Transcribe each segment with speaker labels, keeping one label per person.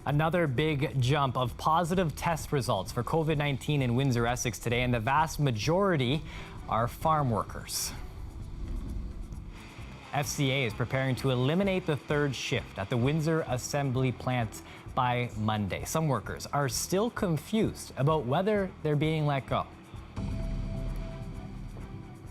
Speaker 1: Another big jump of positive test results for COVID-19 in Windsor, Essex today, and the vast majority are farm workers. FCA is preparing to eliminate the third shift at the Windsor assembly plant by Monday. Some workers are still confused about whether they're being let go.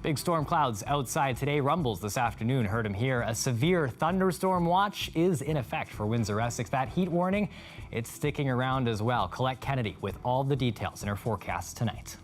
Speaker 1: Big storm clouds outside today. Rumbles this afternoon hurt them here. A severe thunderstorm watch is in effect for Windsor, Essex. That heat warning, it's sticking around as well. Colette Kennedy with all the details in her forecast tonight.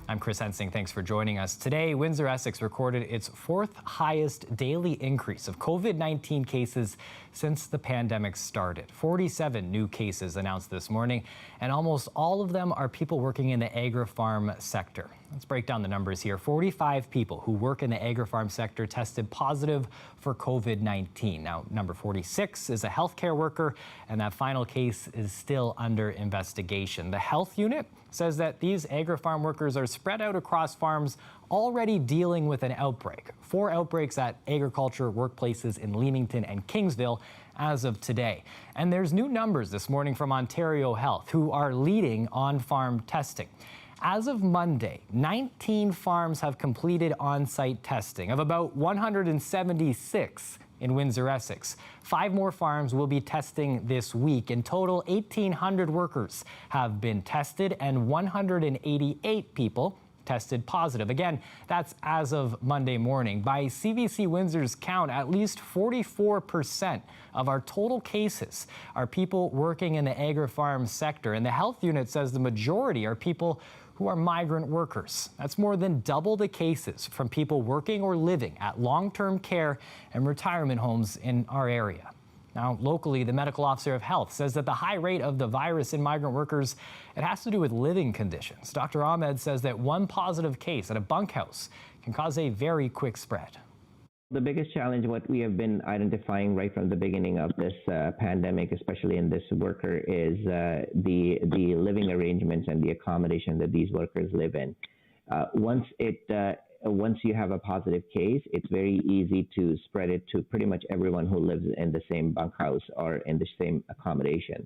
Speaker 1: I'm Chris Hensing. Thanks for joining us. Today, Windsor, Essex recorded its fourth highest daily increase of COVID-19 cases since the pandemic started. 47 new cases announced this morning, and almost all of them are people working in the agri-farm sector. Let's break down the numbers here. 45 people who work in the agri-farm sector tested positive for COVID-19. Now, number 46 is a healthcare worker, and that final case is still under investigation. The health unit says that these agri-farm workers are spread out across farms already dealing with an outbreak. 4 outbreaks at agriculture workplaces in Leamington and Kingsville as of today. And there's new numbers this morning from Ontario Health, who are leading on-farm testing. As of Monday, 19 farms have completed on-site testing of about 176 in Windsor, Essex. 5 more farms will be testing this week. In total, 1,800 workers have been tested and 188 people tested positive. Again, that's as of Monday morning. By CBC Windsor's count, at least 44% of our total cases are people working in the agri-farm sector. And the health unit says the majority are people who are migrant workers. That's more than double the cases from people working or living at long-term care and retirement homes in our area. Now, locally, the medical officer of health says that the high rate of the virus in migrant workers, it has to do with living conditions. Dr. Ahmed says that one positive case at a bunkhouse can cause a very quick spread.
Speaker 2: The biggest challenge, what we have been identifying right from the beginning of this pandemic, especially in this worker, is the living arrangements and the accommodation that these workers live in. Once you have a positive case, it's very easy to spread it to pretty much everyone who lives in the same bunkhouse or in the same accommodation.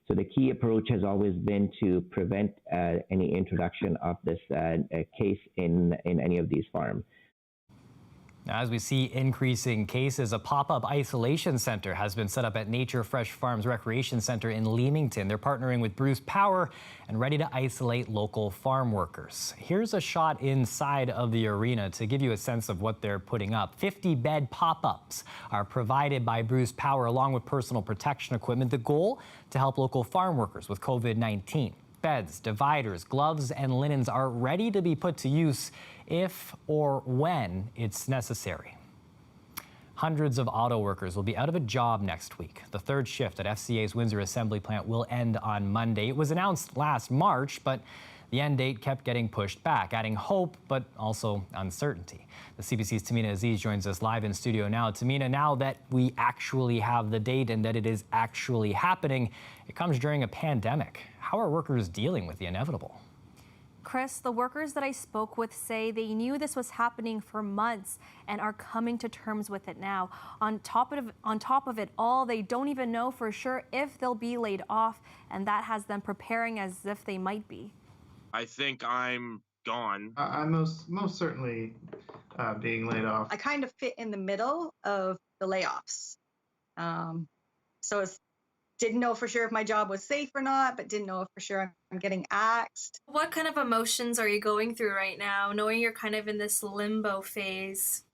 Speaker 2: So the key approach has always been to prevent any introduction of this case in any of these farms.
Speaker 1: Now, as we see increasing cases, a pop-up isolation center has been set up at Nature Fresh Farms Recreation Center in Leamington. They're partnering with Bruce Power and ready to isolate local farm workers. Here's a shot inside of the arena to give you a sense of what they're putting up. 50-bed pop-ups are provided by Bruce Power along with personal protection equipment. The goal, to help local farm workers with COVID-19. Beds, dividers, gloves, and linens are ready to be put to use if or when it's necessary. Hundreds of auto workers will be out of a job next week. The third shift at FCA's Windsor assembly plant will end on Monday. It was announced last March, but the end date kept getting pushed back, adding hope, but also uncertainty. The CBC's Tamina Aziz joins us live in studio now. Tamina, now that we actually have the date and that it is actually happening, it comes during a pandemic. How are workers dealing with the inevitable?
Speaker 3: Chris, the workers that I spoke with say they knew this was happening for months and are coming to terms with it now. On top of it all, they don't even know for sure if they'll be laid off, and that has them preparing as if they might be.
Speaker 4: I think I'm gone.
Speaker 5: I'm most certainly being laid off.
Speaker 6: I kind of fit in the middle of the layoffs. So didn't know for sure if my job was safe or not, but didn't know if for sure I'm getting axed.
Speaker 7: What kind of emotions are you going through right now, knowing you're kind of in this limbo phase?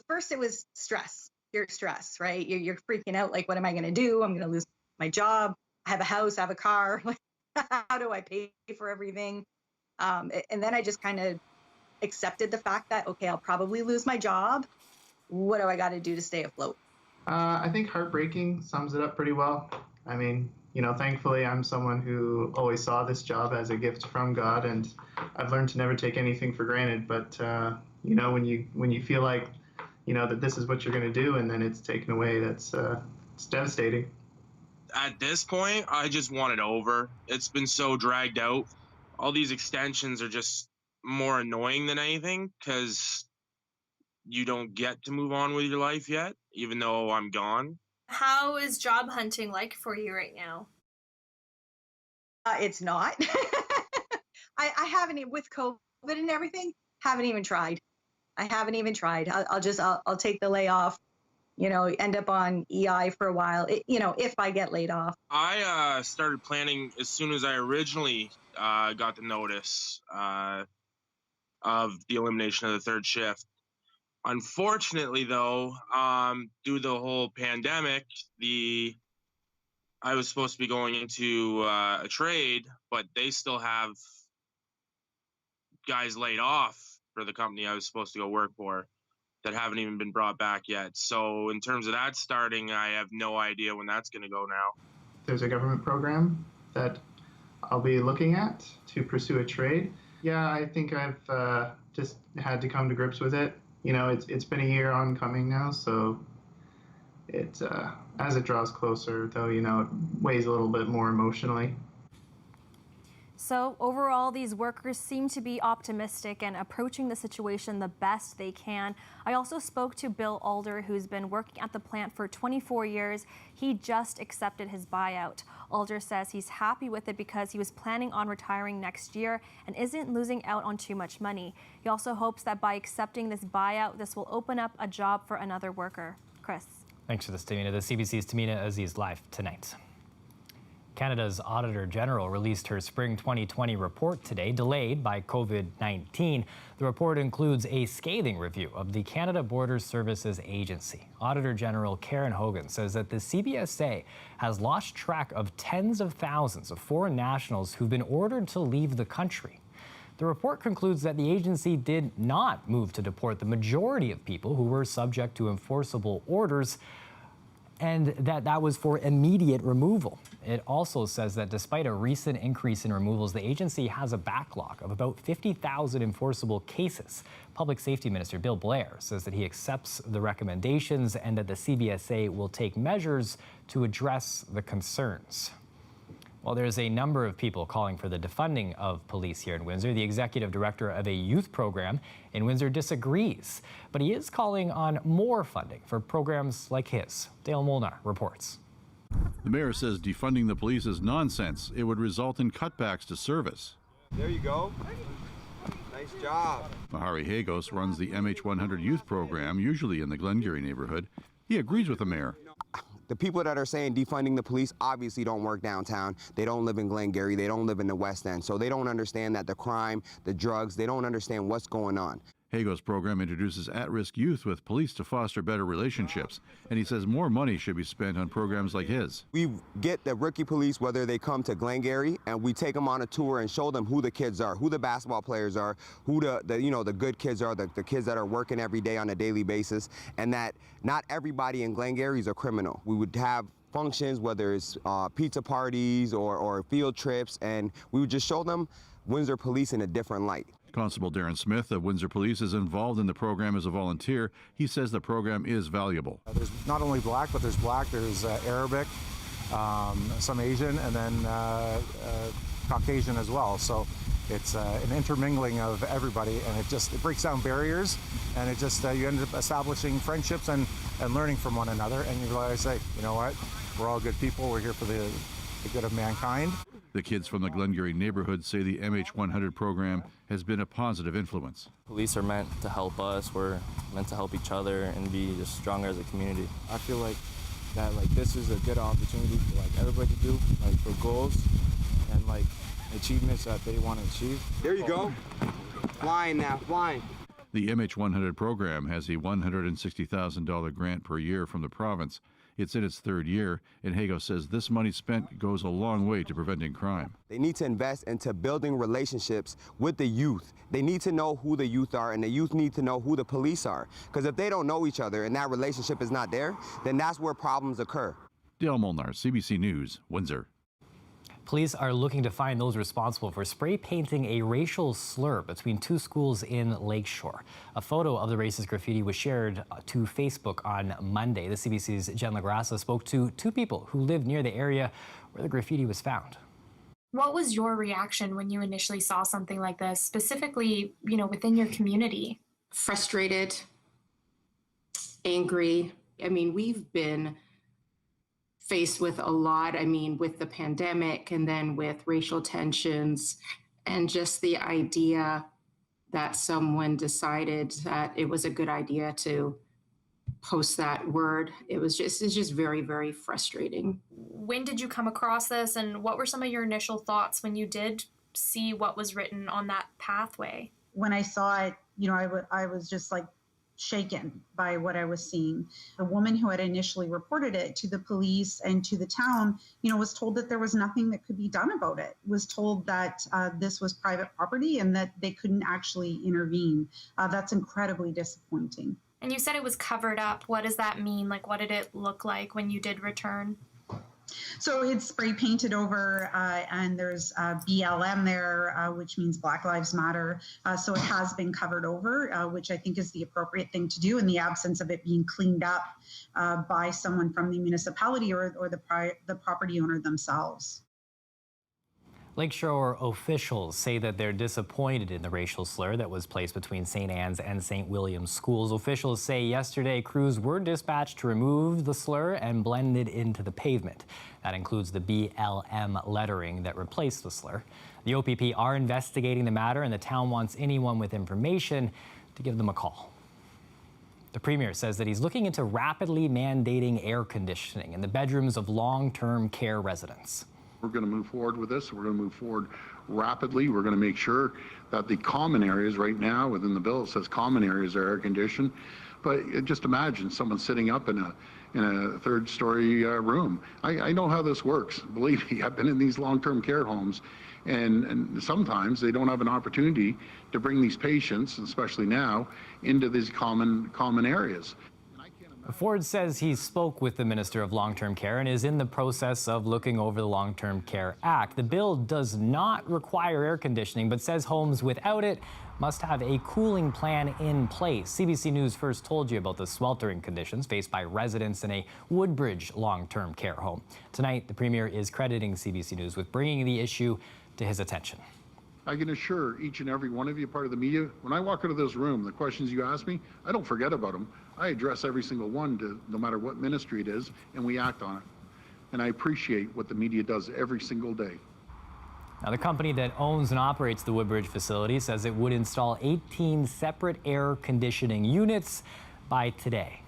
Speaker 6: First it was stress, pure stress, right? You're freaking out, like, what am I going to do? I'm going to lose my job. I have a house, I have a car. How do I pay for everything? And then I just kind of accepted the fact that, okay, I'll probably lose my job. What do I got to do to stay afloat?
Speaker 5: I think heartbreaking sums it up pretty well. I mean, thankfully I'm someone who always saw this job as a gift from God, and I've learned to never take anything for granted. But, when you feel like, that this is what you're going to do and then it's taken away, it's devastating.
Speaker 4: At this point, I just want it over. It's been so dragged out. All these extensions are just more annoying than anything because you don't get to move on with your life yet, even though I'm gone.
Speaker 7: How is job hunting like for you right now?
Speaker 6: It's not. I haven't even, with COVID and everything, haven't even tried. I haven't even tried. I'll take the layoff, end up on EI for a while, if I get laid off.
Speaker 4: I started planning as soon as I originally got the notice of the elimination of the third shift. Unfortunately, though, due to the whole pandemic, I was supposed to be going into a trade, but they still have guys laid off for the company I was supposed to go work for that haven't even been brought back yet. So in terms of that starting, I have no idea when that's going to go now. There's
Speaker 5: a government program that I'll be looking at to pursue a trade. Yeah, I think I've just had to come to grips with it. It's been a year oncoming now, so it as it draws closer, though, it weighs a little bit more emotionally.
Speaker 3: So overall, these workers seem to be optimistic and approaching the situation the best they can. I also spoke to Bill Alder, who's been working at the plant for 24 years. He just accepted his buyout. Alder says he's happy with it because he was planning on retiring next year and isn't losing out on too much money. He also hopes that by accepting this buyout, this will open up a job for another worker. Chris.
Speaker 1: Thanks for this, Tamina. The CBC's Tamina Aziz live tonight. Canada's Auditor General released her spring 2020 report today, delayed by COVID-19. The report includes a scathing review of the Canada Border Services Agency. Auditor General Karen Hogan says that the CBSA has lost track of tens of thousands of foreign nationals who've been ordered to leave the country. The report concludes that the agency did not move to deport the majority of people who were subject to enforceable orders, and that was for immediate removal. It also says that despite a recent increase in removals, the agency has a backlog of about 50,000 enforceable cases. Public Safety Minister Bill Blair says that he accepts the recommendations and that the CBSA will take measures to address the concerns. Well, there's a number of people calling for the defunding of police here in Windsor. The executive director of a youth program in Windsor disagrees, but he is calling on more funding for programs like his. Dale Molnar reports.
Speaker 8: The mayor says defunding the police is nonsense. It would result in cutbacks to service.
Speaker 9: There you go. Nice job.
Speaker 8: Mahari Hagos runs the MH100 youth program, usually in the Glengarry neighborhood. He agrees with the mayor.
Speaker 9: The people that are saying defunding the police obviously don't work downtown. They don't live in Glengarry. They don't live in the West End. So they don't understand that the crime, the drugs, they don't understand what's going on.
Speaker 8: Hagos' program introduces at-risk youth with police to foster better relationships, and he says more money should be spent on programs like his.
Speaker 9: We get the rookie police, whether they come to Glengarry, and we take them on a tour and show them who the kids are, who the basketball players are, who the good kids are, the kids that are working every day on a daily basis, and that not everybody in Glengarry is a criminal. We would have functions, whether it's pizza parties or field trips, and we would just show them Windsor Police in a different light.
Speaker 8: Constable Darren Smith of Windsor Police is involved in the program as a volunteer. He says the program is valuable.
Speaker 10: There's not only black, but there's Arabic, some Asian, and then Caucasian as well. So it's an intermingling of everybody, and it breaks down barriers, and it just you end up establishing friendships and learning from one another, and you realize, hey, you know what, we're all good people. We're here for the good of mankind.
Speaker 8: The kids from the Glengarry neighborhood say the MH100 program has been a positive influence.
Speaker 11: Police are meant to help us. We're meant to help each other and be just stronger as a community.
Speaker 12: I feel like that this is a good opportunity for everybody to do for goals and achievements that they want to achieve.
Speaker 9: There you go. Flying now, flying.
Speaker 8: The MH100 program has a $160,000 grant per year from the province. It's in its third year, and Hagos says this money spent goes a long way to preventing crime.
Speaker 9: They need to invest into building relationships with the youth. They need to know who the youth are, and the youth need to know who the police are. Because if they don't know each other and that relationship is not there, then that's where problems occur.
Speaker 8: Dale Molnar, CBC News, Windsor.
Speaker 1: Police are looking to find those responsible for spray painting a racial slur between two schools in Lakeshore. A photo of the racist graffiti was shared to Facebook on Monday. The CBC's Jen LaGrassa spoke to two people who live near the area where the graffiti was found.
Speaker 13: What was your reaction when you initially saw something like this, specifically, within your community?
Speaker 14: Frustrated, angry. I mean, we've been faced with a lot. I mean, with the pandemic and then with racial tensions, and just the idea that someone decided that it was a good idea to post that word. It's just very, very frustrating.
Speaker 13: When did you come across this, and what were some of your initial thoughts when you did see what was written on that pathway?
Speaker 15: When I saw it, I was just like shaken by what I was seeing. The woman who had initially reported it to the police and to the town, was told that there was nothing that could be done about it, was told that this was private property and that they couldn't actually intervene. That's incredibly disappointing.
Speaker 13: And you said it was covered up. What does that mean? Like, what did it look like when you did return?
Speaker 15: So it's spray painted over, and there's BLM there, which means Black Lives Matter. So it has been covered over, which I think is the appropriate thing to do in the absence of it being cleaned up by someone from the municipality or the property owner themselves.
Speaker 1: Lakeshore officials say that they're disappointed in the racial slur that was placed between St. Anne's and St. William's schools. Officials say yesterday crews were dispatched to remove the slur and blend it into the pavement. That includes the BLM lettering that replaced the slur. The OPP are investigating the matter, and the town wants anyone with information to give them a call. The Premier says that he's looking into rapidly mandating air conditioning in the bedrooms of long-term care residents.
Speaker 16: We're going to move forward with this. We're going to move forward rapidly. We're going to make sure that the common areas right now within the bill, it says common areas are air conditioned. But just imagine someone sitting up in a third-story room. I know how this works. Believe me, I've been in these long-term care homes, and sometimes they don't have an opportunity to bring these patients, especially now, into these common areas.
Speaker 1: Ford says he spoke with the Minister of Long-Term Care and is in the process of looking over the Long-Term Care Act. The bill does not require air conditioning, but says homes without it must have a cooling plan in place. CBC News first told you about the sweltering conditions faced by residents in a Woodbridge long-term care home. Tonight, the Premier is crediting CBC News with bringing the issue to his attention.
Speaker 16: I can assure each and every one of you, part of the media, when I walk into this room, the questions you ask me, I don't forget about them. I address every single one, no matter what ministry it is, and we act on it. And I appreciate what the media does every single day.
Speaker 1: Now, the company that owns and operates the Woodbridge facility says it would install 18 separate air conditioning units by today.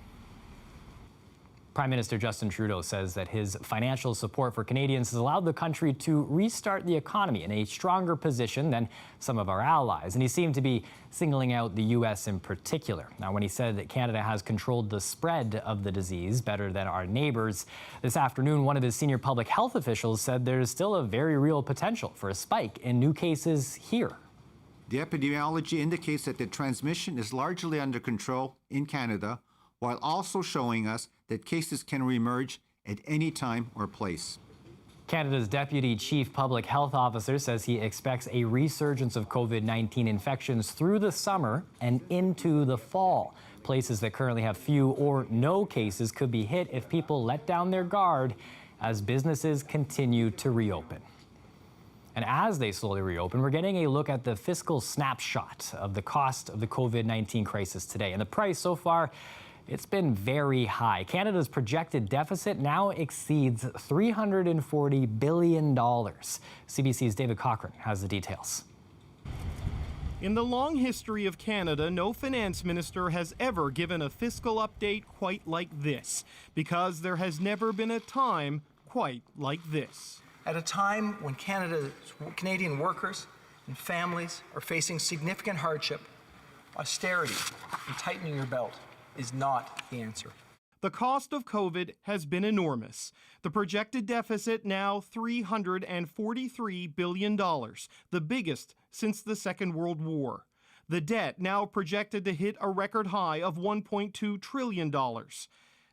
Speaker 1: Prime Minister Justin Trudeau says that his financial support for Canadians has allowed the country to restart the economy in a stronger position than some of our allies. And he seemed to be singling out the U.S. in particular. Now, when he said that Canada has controlled the spread of the disease better than our neighbors, this afternoon, one of his senior public health officials said there is still a very real potential for a spike in new cases here.
Speaker 17: The epidemiology indicates that the transmission is largely under control in Canada, while also showing us that cases can reemerge at any time or place.
Speaker 1: Canada's Deputy Chief Public Health Officer says he expects a resurgence of COVID-19 infections through the summer and into the fall. Places that currently have few or no cases could be hit if people let down their guard as businesses continue to reopen. And as they slowly reopen, we're getting a look at the fiscal snapshot of the cost of the COVID-19 crisis today. And the price so far, it's been very high. Canada's projected deficit now exceeds $340 billion. CBC's David Cochran has the details.
Speaker 18: In the long history of Canada, no finance minister has ever given a fiscal update quite like this, because there has never been a time quite like this.
Speaker 19: At a time when Canadian workers and families are facing significant hardship, austerity and tightening your belt is not the answer.
Speaker 18: The cost of COVID has been enormous. The projected deficit now $343 billion, the biggest since the Second World War. The debt now projected to hit a record high of $1.2 trillion.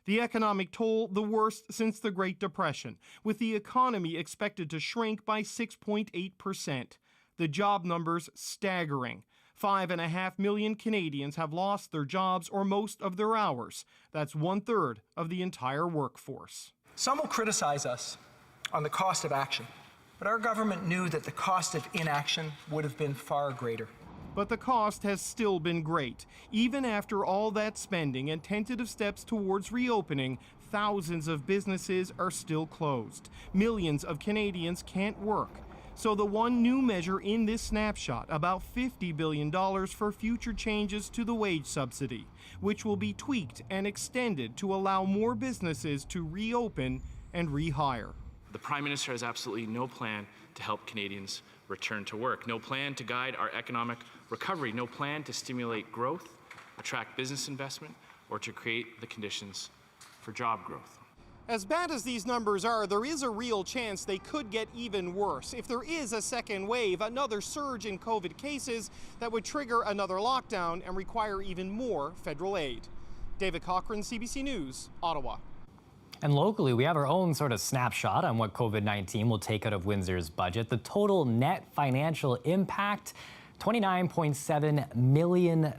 Speaker 18: The economic toll, the worst since the Great Depression, with the economy expected to shrink by 6.8%. The job numbers staggering. 5.5 million Canadians have lost their jobs or most of their hours. That's 1/3 of the entire workforce.
Speaker 19: Some will criticize us on the cost of action, but our government knew that the cost of inaction would have been far greater.
Speaker 18: But the cost has still been great. Even after all that spending and tentative steps towards reopening, thousands of businesses are still closed. Millions of Canadians can't work. So the one new measure in this snapshot, about $50 billion for future changes to the wage subsidy, which will be tweaked and extended to allow more businesses to reopen and rehire.
Speaker 20: The Prime Minister has absolutely no plan to help Canadians return to work, no plan to guide our economic recovery, no plan to stimulate growth, attract business investment, or to create the conditions for job growth.
Speaker 18: As bad as these numbers are, there is a real chance they could get even worse. If there is a second wave, another surge in COVID cases that would trigger another lockdown and require even more federal aid. David Cochran, CBC News, Ottawa.
Speaker 1: And locally, we have our own sort of snapshot on what COVID-19 will take out of Windsor's budget. The total net financial impact, $29.7 million.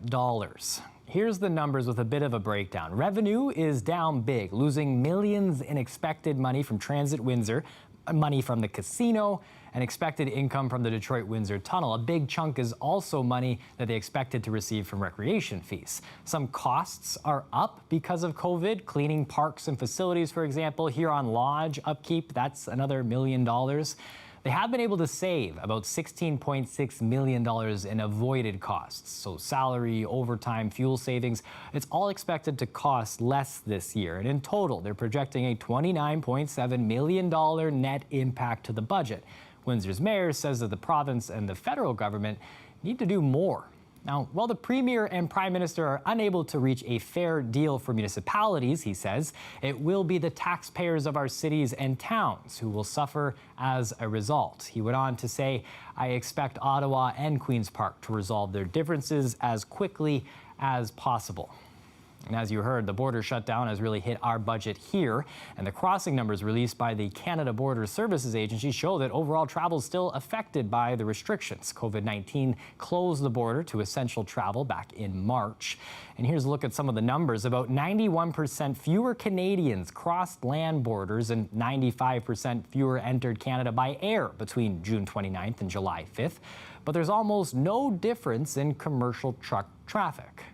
Speaker 1: Here's the numbers with a bit of a breakdown. Revenue is down big, losing millions in expected money from Transit Windsor, money from the casino, and expected income from the Detroit-Windsor Tunnel. A big chunk is also money that they expected to receive from recreation fees. Some costs are up because of COVID, cleaning parks and facilities, for example. Huron Lodge upkeep, that's another $1 million. They have been able to save about $16.6 million in avoided costs. So salary, overtime, fuel savings, it's all expected to cost less this year. And in total, they're projecting a $29.7 million net impact to the budget. Windsor's mayor says that the province and the federal government need to do more. Now, while the Premier and Prime Minister are unable to reach a fair deal for municipalities, he says, it will be the taxpayers of our cities and towns who will suffer as a result. He went on to say, I expect Ottawa and Queen's Park to resolve their differences as quickly as possible. And as you heard, the border shutdown has really hit our budget here, and the crossing numbers released by the Canada Border Services Agency show that overall travel is still affected by the restrictions. COVID-19 closed the border to essential travel back in March. And here's a look at some of the numbers. About 91% fewer Canadians crossed land borders and 95% fewer entered Canada by air between June 29th and July 5th. But there's almost no difference in commercial truck traffic.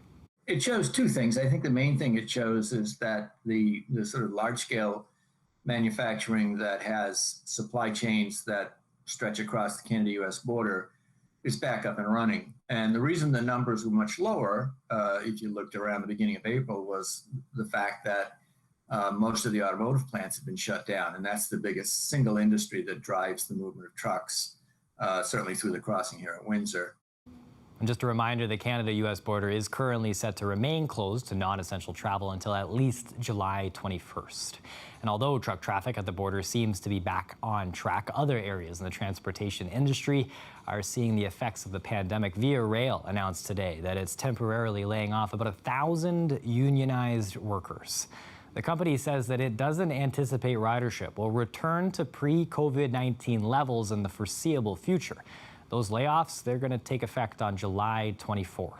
Speaker 21: It shows two things. I think the main thing it shows is that the sort of large-scale manufacturing that has supply chains that stretch across the Canada-U.S. border is back up and running. And the reason the numbers were much lower, if you looked around the beginning of April, was the fact that most of the automotive plants have been shut down. And that's the biggest single industry that drives the movement of trucks, certainly through the crossing here at Windsor.
Speaker 1: And just a reminder, the Canada-U.S. border is currently set to remain closed to non-essential travel until at least July 21st. And although truck traffic at the border seems to be back on track, other areas in the transportation industry are seeing the effects of the pandemic. Via Rail announced today that it's temporarily laying off about 1,000 unionized workers. The company says that it doesn't anticipate ridership will return to pre-COVID-19 levels in the foreseeable future. Those layoffs, they're going to take effect on July 24th.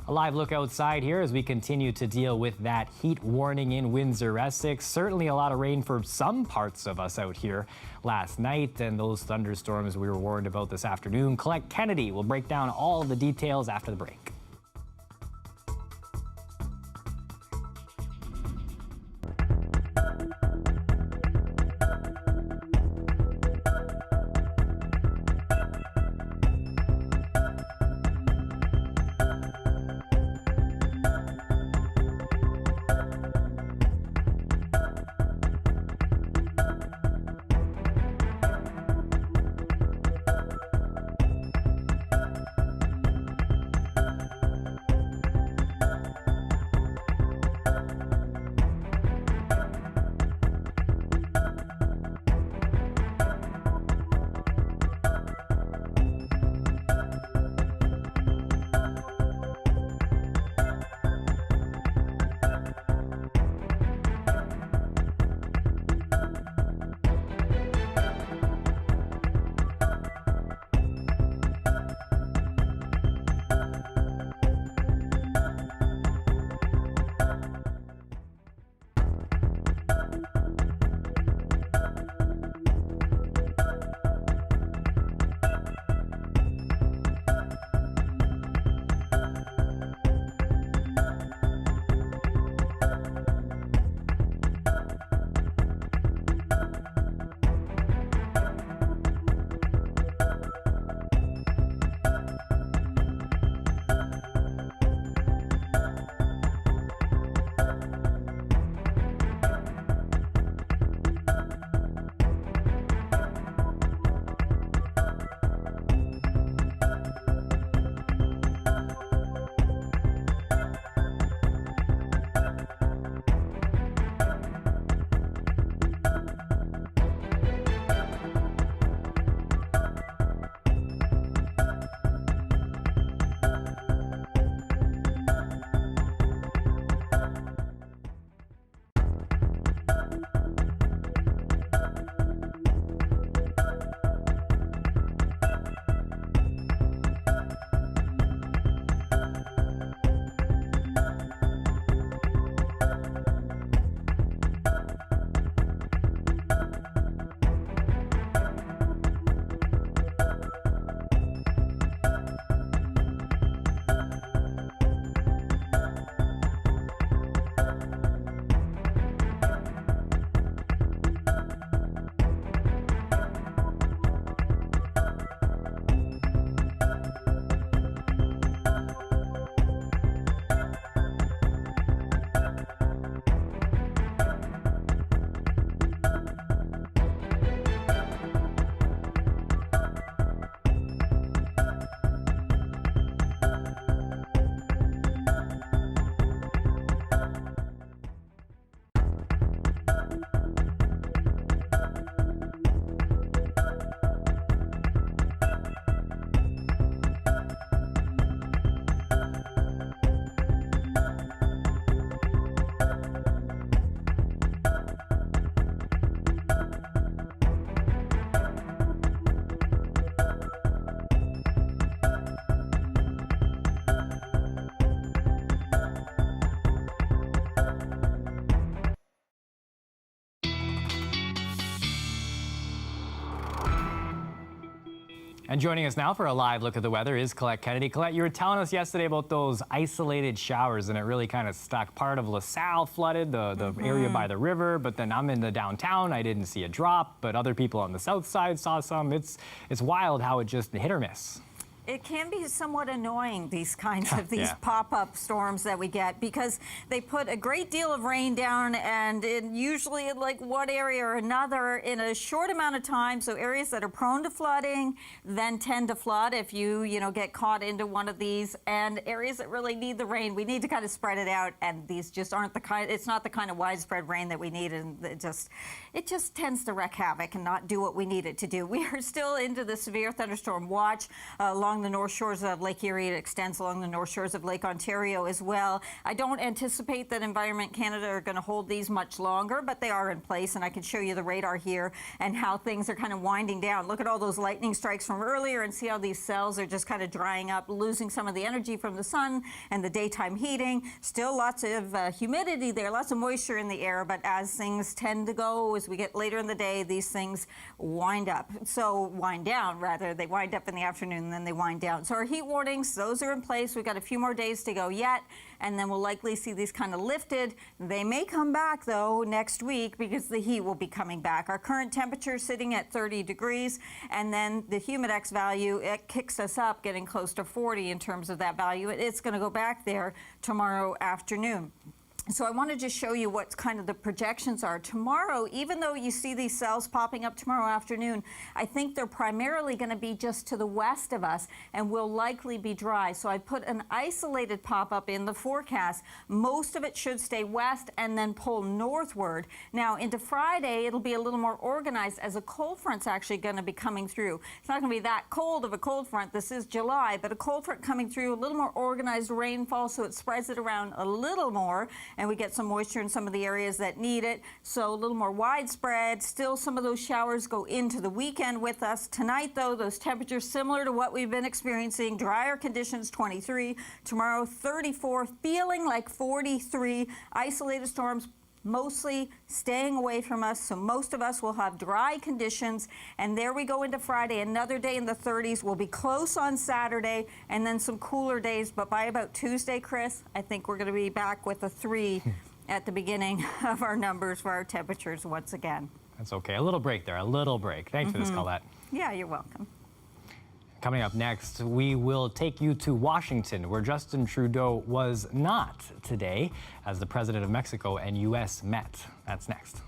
Speaker 1: A live look outside here as we continue to deal with that heat warning in Windsor, Essex. Certainly a lot of rain for some parts of us out here last night, and those thunderstorms we were warned about this afternoon. Colette Kennedy will break down all the details after the break. And joining us now for a live look at the weather is Colette Kennedy. Colette, you were telling us yesterday about those isolated showers, and it really kind of stuck. Part of LaSalle flooded, the area by the river, but then I'm in the downtown. I didn't see a drop, but other people on the south side saw some. It's wild how it just hit or miss.
Speaker 2: It can be somewhat annoying, these kinds of pop-up storms that we get, because they put a great deal of rain down, and usually in like one area or another in a short amount of time. So areas that are prone to flooding then tend to flood if you get caught into one of these, and areas that really need the rain, we need to kind of spread it out, and these just aren't the kind. It's not the kind of widespread rain that we need, and it just tends to wreak havoc and not do what we need it to do. We are still into the severe thunderstorm watch along the north shores of Lake Erie. It extends along the north shores of Lake Ontario as well. I don't anticipate that Environment Canada are going to hold these much longer, but they are in place, and I can show you the radar here and how things are kind of winding down. Look at all those lightning strikes from earlier and see how these cells are just kind of drying up, losing some of the energy from the sun and the daytime heating. Still lots of humidity there, lots of moisture in the air, but as things tend to go, as we get later in the day, these things wind down rather. They wind up in the afternoon and then they wind down. So our heat warnings, those are in place. We've got a few more days to go yet, and then we'll likely see these kind of lifted. They may come back, though, next week because the heat will be coming back. Our current temperature is sitting at 30 degrees, and then the humidex value, it kicks us up, getting close to 40 in terms of that value. It's going to go back there tomorrow afternoon. So I want to just show you what kind of the projections are. Tomorrow, even though you see these cells popping up tomorrow afternoon, I think they're primarily going to be just to the west of us and will likely be dry. So I put an isolated pop-up in the forecast. Most of it should stay west and then pull northward. Now into Friday, it'll be a little more organized as a cold front's actually going to be coming through. It's not going to be that cold of a cold front. This is July, but a cold front coming through, a little more organized rainfall, so it spreads it around a little more, and we get some moisture in some of the areas that need it. So a little more widespread. Still, some of those showers go into the weekend with us. Tonight, though, those temperatures similar to what we've been experiencing. Drier conditions, 23. Tomorrow, 34, feeling like 43. Isolated storms mostly staying away from us, so most of us will have dry conditions. And there we go into Friday, another day in the 30s. We'll be close on Saturday, and then some cooler days. But by about Tuesday, Chris, I think we're going to be back with a 3 at the beginning of our numbers for our temperatures once again.
Speaker 1: That's okay. A little break there, a little break. Thanks for this, Colette.
Speaker 2: Yeah, you're welcome.
Speaker 1: Coming up next, we will take you to Washington, where Justin Trudeau was not today, as the president of Mexico and U.S. met. That's next.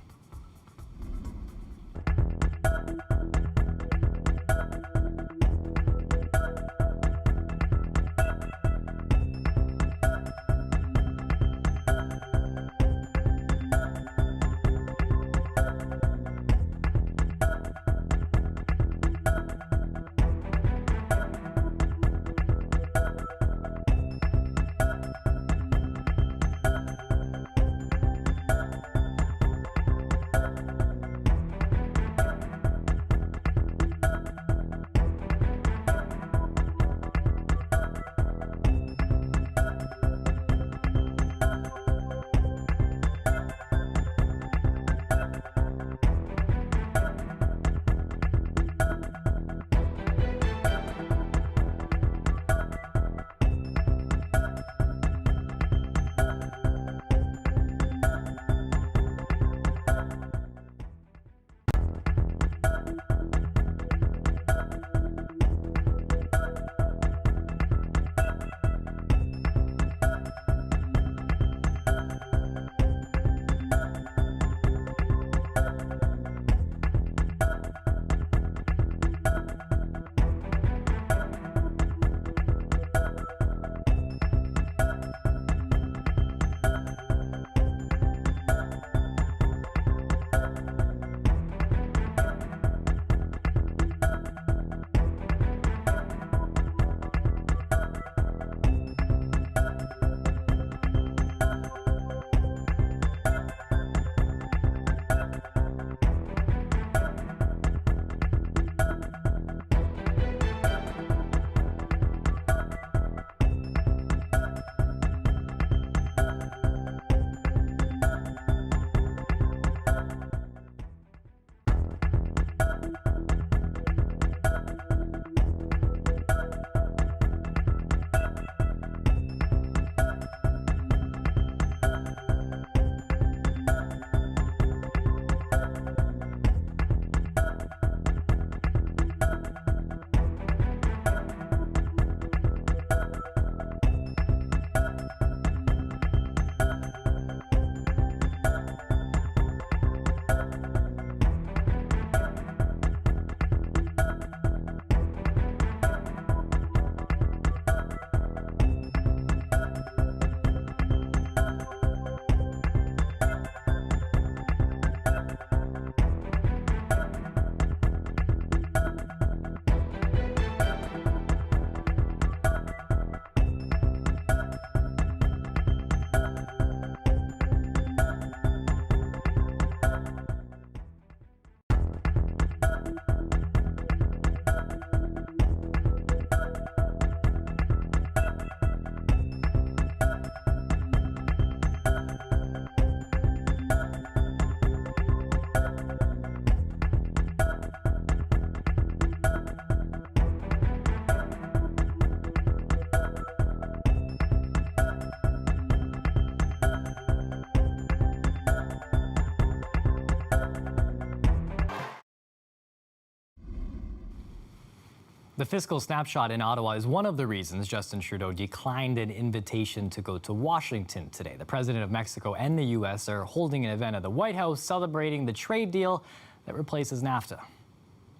Speaker 1: The fiscal snapshot in Ottawa is one of the reasons Justin Trudeau declined an invitation to go to Washington today. The president of Mexico and the U.S. are holding an event at the White House celebrating the trade deal that replaces NAFTA.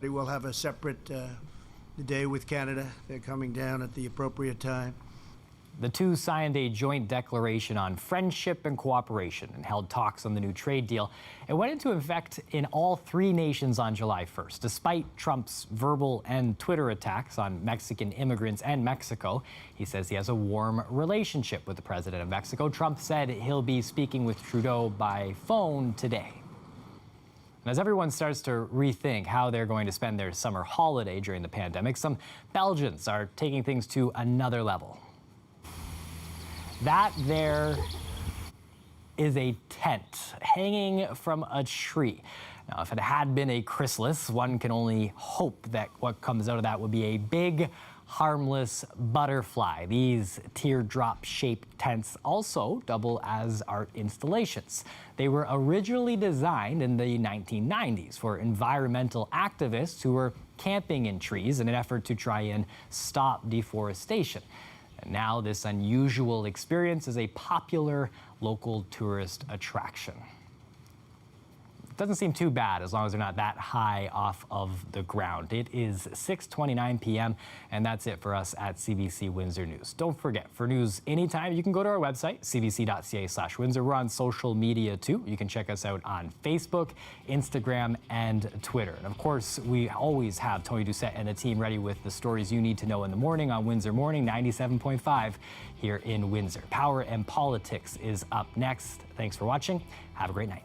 Speaker 7: We will have a separate day with Canada. They're coming down at the appropriate time.
Speaker 1: The two signed a joint declaration on friendship and cooperation and held talks on the new trade deal. It went into effect in all three nations on July 1st. Despite Trump's verbal and Twitter attacks on Mexican immigrants and Mexico, he says he has a warm relationship with the president of Mexico. Trump said he'll be speaking with Trudeau by phone today. And as everyone starts to rethink how they're going to spend their summer holiday during the pandemic, some Belgians are taking things to another level. That there is a tent hanging from a tree. Now, if it had been a chrysalis, one can only hope that what comes out of that would be a big, harmless butterfly. These teardrop-shaped tents also double as art installations. They were originally designed in the 1990s for environmental activists who were camping in trees in an effort to try and stop deforestation. And now this unusual experience is a popular local tourist attraction. It doesn't seem too bad as long as they're not that high off of the ground. It is 6:29 p.m. and that's it for us at CBC Windsor News. Don't forget, for news anytime, you can go to our website, cbc.ca/Windsor. We're on social media too. You can check us out on Facebook, Instagram, and Twitter. And of course, we always have Tony Doucette and the team ready with the stories you need to know in the morning on Windsor Morning 97.5 here in Windsor. Power and Politics is up next. Thanks for watching. Have a great night.